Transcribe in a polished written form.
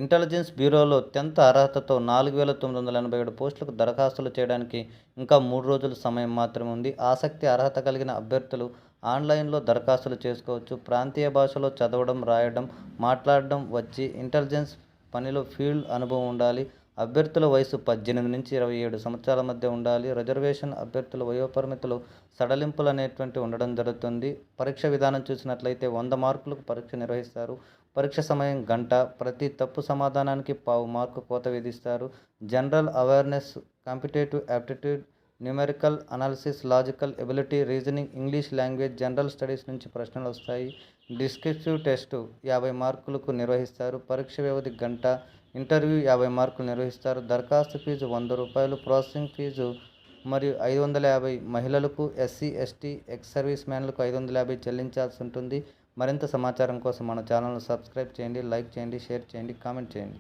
Intelligence బ్యూరోలో 10th అర్హతతో 4,987 పోస్టులకు దరఖాస్తులు చేయడానికి ఇంకా 3 రోజుల సమయం మాత్రమే ఉంది. ఆసక్తి, అర్హత కలిగిన అభ్యర్థులు ఆన్లైన్లో దరఖాస్తులు చేసుకోవచ్చు. ప్రాంతీయ భాషలో చదవడం, రాయడం, మాట్లాడడం వచ్చి ఇంటెలిజెన్స్ పనిలో ఫీల్డ్ అనుభవం ఉండాలి. అభ్యర్థుల వయసు 18 నుంచి 27 సంవత్సరాల మధ్య ఉండాలి. రిజర్వేషన్ అభ్యర్థుల వయోపరిమితులు సడలింపులు అనేటువంటి ఉండడం జరుగుతుంది. పరీక్ష విధానం చూసినట్లయితే 100 మార్కులకు పరీక్ష నిర్వహిస్తారు. పరీక్ష సమయం గంట. ప్రతి తప్పు సమాధానానికి పావు మార్కు కోత విధిస్తారు. General awareness, competitive aptitude, numerical analysis, logical ability, reasoning, English language, general studies నుంచి ప్రశ్నలు వస్తాయి. డిస్క్రిప్టివ్ టెస్టు 50 మార్కులకు నిర్వహిస్తారు. పరీక్ష వ్యవధి గంట. ఇంటర్వ్యూ 50 మార్కులు నిర్వహిస్తారు. దరఖాస్తు ఫీజు ₹100, ప్రాసెసింగ్ ఫీజు మరియు 550. మహిళలకు, ఎస్సీ, ఎస్టీ, ఎక్స్ సర్వీస్ మ్యాన్లకు 550 చెల్లించాల్సి ఉంటుంది. మరింత సమాచారం కోసం మన ఛానల్ను సబ్స్క్రైబ్ చేయండి, లైక్ చేయండి, షేర్ చేయండి, కామెంట్ చేయండి.